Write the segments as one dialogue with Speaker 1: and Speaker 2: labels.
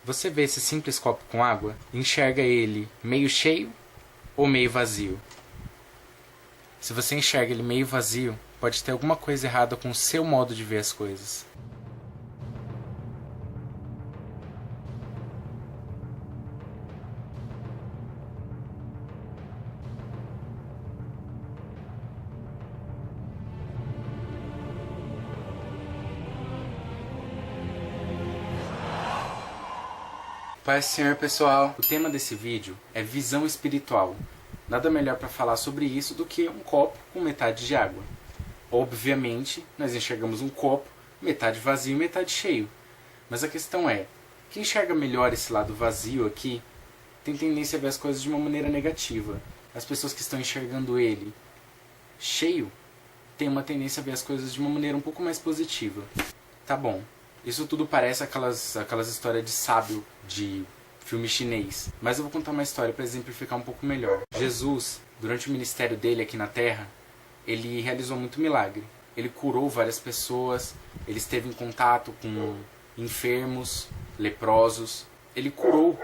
Speaker 1: Você vê esse simples copo com água e enxerga ele meio cheio ou meio vazio? Se você enxerga ele meio vazio, pode ter alguma coisa errada com o seu modo de ver as coisas. Paz Senhor, pessoal! O tema desse vídeo é visão espiritual. Nada melhor para falar sobre isso do que um copo com metade de água. Obviamente, nós enxergamos um copo metade vazio e metade cheio. Mas a questão é, quem enxerga melhor esse lado vazio aqui tem tendência a ver as coisas de uma maneira negativa. As pessoas que estão enxergando ele cheio têm uma tendência a ver as coisas de uma maneira um pouco mais positiva. Tá bom. Isso tudo parece aquelas histórias de sábio de filme chinês. Mas eu vou contar uma história para exemplificar um pouco melhor. Jesus, durante o ministério dele aqui na Terra, ele realizou muito milagre. Ele curou várias pessoas, ele esteve em contato com enfermos, leprosos. Ele curou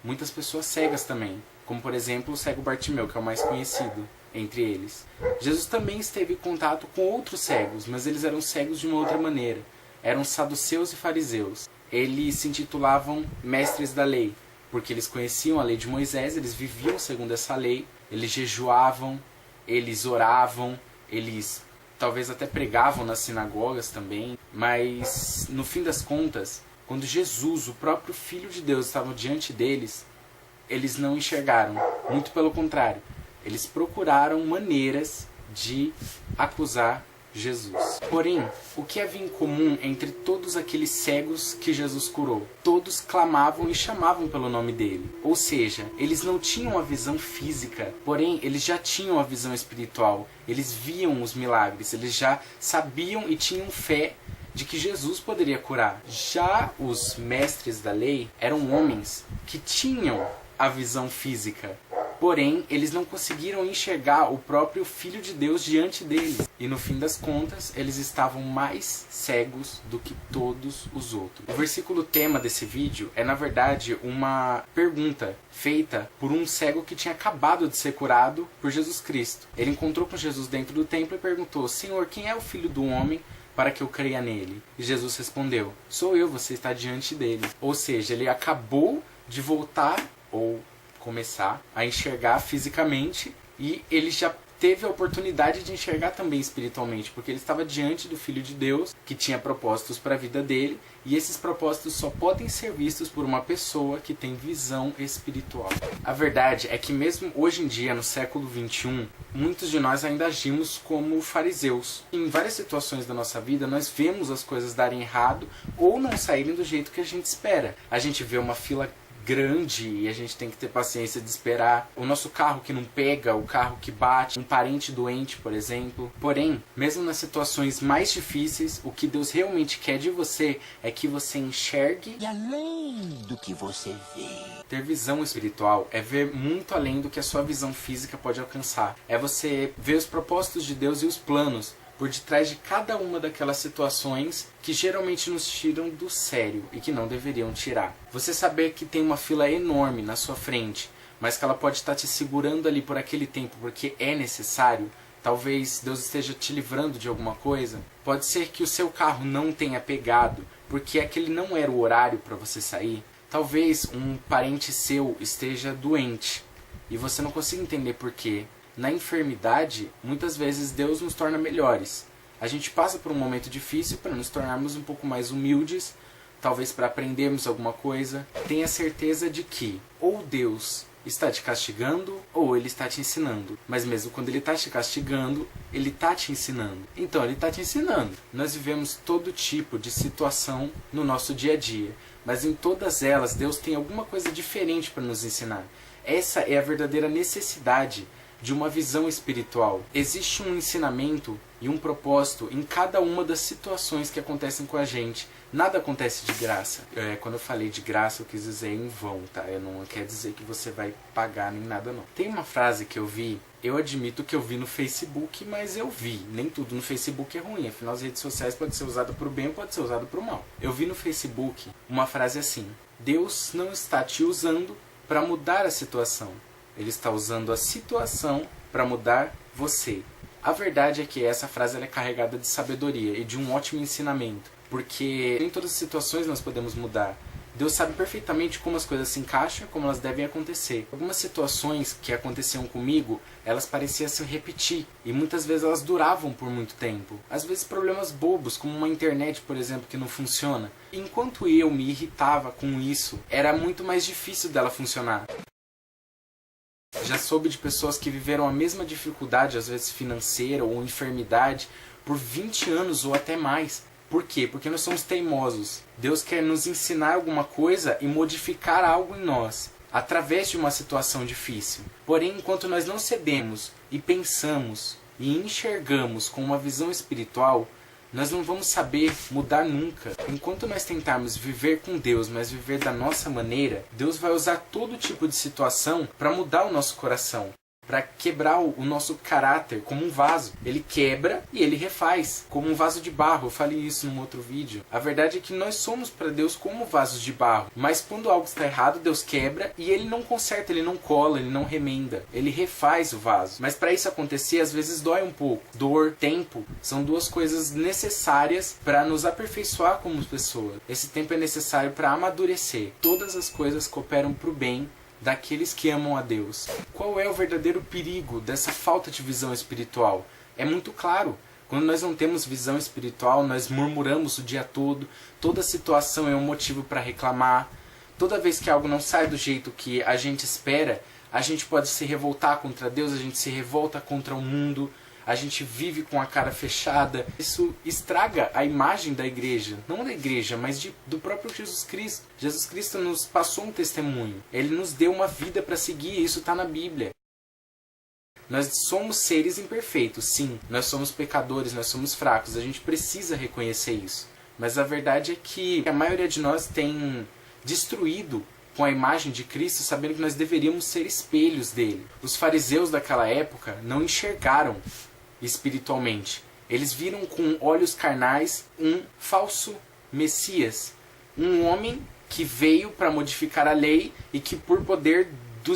Speaker 1: muitas pessoas cegas também, como por exemplo o cego Bartimeu, que é o mais conhecido entre eles. Jesus também esteve em contato com outros cegos, mas eles eram cegos de uma outra maneira. Eram saduceus e fariseus. Eles se intitulavam mestres da lei, porque eles conheciam a lei de Moisés, eles viviam segundo essa lei, eles jejuavam, eles oravam, eles talvez até pregavam nas sinagogas também, mas no fim das contas, quando Jesus, o próprio Filho de Deus, estava diante deles, eles não enxergaram, muito pelo contrário, eles procuraram maneiras de acusar Jesus. Porém, o que havia em comum entre todos aqueles cegos que Jesus curou? Todos clamavam e chamavam pelo nome dele. Ou seja, eles não tinham a visão física, porém eles já tinham a visão espiritual. Eles viam os milagres, eles já sabiam e tinham fé de que Jesus poderia curar. Já os mestres da lei eram homens que tinham a visão física. Porém, eles não conseguiram enxergar o próprio Filho de Deus diante deles. E no fim das contas, eles estavam mais cegos do que todos os outros. O versículo tema desse vídeo é, na verdade, uma pergunta feita por um cego que tinha acabado de ser curado por Jesus Cristo. Ele encontrou com Jesus dentro do templo e perguntou: Senhor, quem é o Filho do Homem para que eu creia nele? E Jesus respondeu: Sou eu, você está diante dele. Ou seja, ele acabou de voltar, ou começar a enxergar fisicamente, e ele já teve a oportunidade de enxergar também espiritualmente, porque ele estava diante do Filho de Deus, que tinha propósitos para a vida dele, e esses propósitos só podem ser vistos por uma pessoa que tem visão espiritual. A verdade é que mesmo hoje em dia, no século XXI, muitos de nós ainda agimos como fariseus. Em várias situações da nossa vida, nós vemos as coisas darem errado ou não saírem do jeito que a gente espera. A gente vê uma fila grande e a gente tem que ter paciência de esperar, o nosso carro que não pega, o carro que bate, um parente doente, por exemplo. Porém, mesmo nas situações mais difíceis, o que Deus realmente quer de você é que você enxergue
Speaker 2: e além do que você vê.
Speaker 1: Ter visão espiritual é ver muito além do que a sua visão física pode alcançar. É você ver os propósitos de Deus e os planos por detrás de cada uma daquelas situações que geralmente nos tiram do sério e que não deveriam tirar. Você saber que tem uma fila enorme na sua frente, mas que ela pode estar te segurando ali por aquele tempo porque é necessário. Talvez Deus esteja te livrando de alguma coisa. Pode ser que o seu carro não tenha pegado porque aquele não era o horário para você sair. Talvez um parente seu esteja doente e você não consiga entender por quê. Na enfermidade, muitas vezes Deus nos torna melhores. A gente passa por um momento difícil para nos tornarmos um pouco mais humildes, talvez para aprendermos alguma coisa. Tenha certeza de que ou Deus está te castigando ou Ele está te ensinando. Mas mesmo quando Ele está te castigando, Ele está te ensinando. Então Ele está te ensinando. Nós vivemos todo tipo de situação no nosso dia a dia, mas em todas elas Deus tem alguma coisa diferente para nos ensinar. Essa é a verdadeira necessidade de uma visão espiritual. Existe um ensinamento e um propósito em cada uma das situações que acontecem com a gente. Nada acontece de graça. Quando eu falei de graça, eu quis dizer em vão, tá? Não quer dizer que você vai pagar nem nada, não. Tem uma frase que eu vi Eu admito que eu vi no Facebook, mas eu vi. Nem tudo no Facebook é ruim, afinal as redes sociais podem ser usadas para o bem ou pode ser usadas para o mal. Eu vi no Facebook uma frase assim: Deus não está te usando para mudar a situação. Ele está usando a situação para mudar você. A verdade é que essa frase ela é carregada de sabedoria e de um ótimo ensinamento. Porque em todas as situações nós podemos mudar. Deus sabe perfeitamente como as coisas se encaixam e como elas devem acontecer. Algumas situações que aconteciam comigo, elas pareciam se repetir. E muitas vezes elas duravam por muito tempo. Às vezes problemas bobos, como uma internet, por exemplo, que não funciona. Enquanto eu me irritava com isso, era muito mais difícil dela funcionar. Já soube de pessoas que viveram a mesma dificuldade, às vezes financeira ou enfermidade, por 20 anos ou até mais. Por quê? Porque nós somos teimosos. Deus quer nos ensinar alguma coisa e modificar algo em nós, através de uma situação difícil. Porém, enquanto nós não cedemos e pensamos e enxergamos com uma visão espiritual, nós não vamos saber mudar nunca. Enquanto nós tentarmos viver com Deus, mas viver da nossa maneira, Deus vai usar todo tipo de situação para mudar o nosso coração, para quebrar o nosso caráter como um vaso. Ele quebra e ele refaz, como um vaso de barro. Eu falei isso num outro vídeo. A verdade é que nós somos para Deus como vasos de barro. Mas quando algo está errado, Deus quebra e ele não conserta, ele não cola, ele não remenda. Ele refaz o vaso. Mas para isso acontecer, às vezes dói um pouco. Dor, tempo, são duas coisas necessárias para nos aperfeiçoar como pessoas. Esse tempo é necessário para amadurecer. Todas as coisas cooperam para o bem daqueles que amam a Deus. Qual é o verdadeiro perigo dessa falta de visão espiritual? É muito claro. Quando nós não temos visão espiritual, nós murmuramos o dia todo, toda situação é um motivo para reclamar. Toda vez que algo não sai do jeito que a gente espera, a gente pode se revoltar contra Deus, a gente se revolta contra o mundo, a gente vive com a cara fechada. Isso estraga a imagem da igreja. Não da igreja, mas do próprio Jesus Cristo. Jesus Cristo nos passou um testemunho. Ele nos deu uma vida para seguir, e isso está na Bíblia. Nós somos seres imperfeitos, sim. Nós somos pecadores, nós somos fracos. A gente precisa reconhecer isso. Mas a verdade é que a maioria de nós tem destruído com a imagem de Cristo, sabendo que nós deveríamos ser espelhos dele. Os fariseus daquela época não enxergaram espiritualmente. Eles viram com olhos carnais um falso Messias, um homem que veio para modificar a lei e que por poder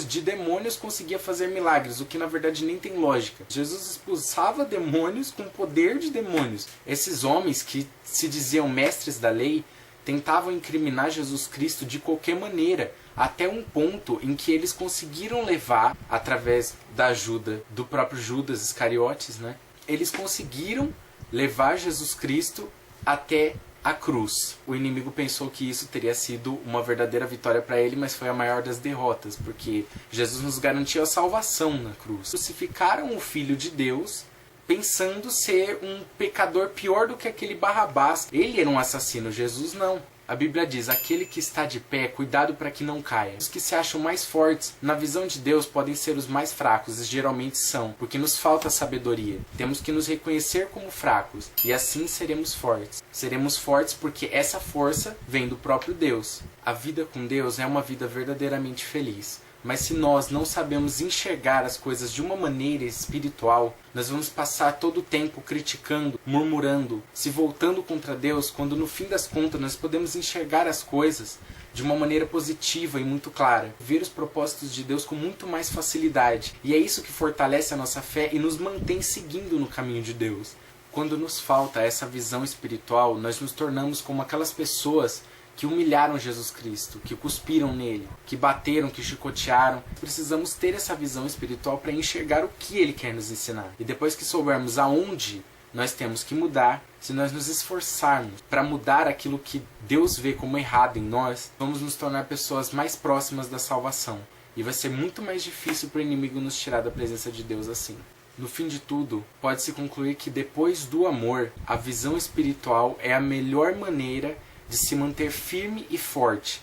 Speaker 1: de demônios conseguia fazer milagres, o que na verdade nem tem lógica. Jesus expulsava demônios com poder de demônios. Esses homens que se diziam mestres da lei tentavam incriminar Jesus Cristo de qualquer maneira, até um ponto em que eles conseguiram levar, através da ajuda do próprio Judas Iscariotes, né? Eles conseguiram levar Jesus Cristo até a cruz. O inimigo pensou que isso teria sido uma verdadeira vitória para ele, mas foi a maior das derrotas, porque Jesus nos garantiu a salvação na cruz. Crucificaram o Filho de Deus, pensando ser um pecador pior do que aquele Barrabás. Ele era um assassino, Jesus não. A Bíblia diz, aquele que está de pé, cuidado para que não caia. Os que se acham mais fortes, na visão de Deus, podem ser os mais fracos, e geralmente são, porque nos falta sabedoria. Temos que nos reconhecer como fracos, e assim seremos fortes. Seremos fortes porque essa força vem do próprio Deus. A vida com Deus é uma vida verdadeiramente feliz. Mas se nós não sabemos enxergar as coisas de uma maneira espiritual, nós vamos passar todo o tempo criticando, murmurando, se voltando contra Deus, quando no fim das contas nós podemos enxergar as coisas de uma maneira positiva e muito clara. Ver os propósitos de Deus com muito mais facilidade. E é isso que fortalece a nossa fé e nos mantém seguindo no caminho de Deus. Quando nos falta essa visão espiritual, nós nos tornamos como aquelas pessoas que humilharam Jesus Cristo, que cuspiram nele, que bateram, que chicotearam. Precisamos ter essa visão espiritual para enxergar o que ele quer nos ensinar. E depois que soubermos aonde nós temos que mudar, se nós nos esforçarmos para mudar aquilo que Deus vê como errado em nós, vamos nos tornar pessoas mais próximas da salvação. E vai ser muito mais difícil para o inimigo nos tirar da presença de Deus assim. No fim de tudo, pode-se concluir que depois do amor, a visão espiritual é a melhor maneira de se manter firme e forte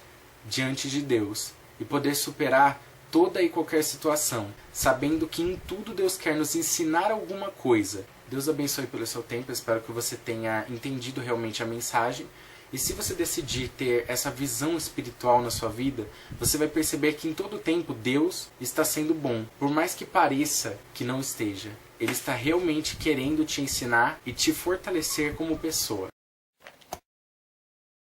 Speaker 1: diante de Deus e poder superar toda e qualquer situação, sabendo que em tudo Deus quer nos ensinar alguma coisa. Deus abençoe pelo seu tempo, espero que você tenha entendido realmente a mensagem E se você decidir ter essa visão espiritual na sua vida, você vai perceber que em todo tempo Deus está sendo bom. Por mais que pareça que não esteja, Ele está realmente querendo te ensinar e te fortalecer como pessoa.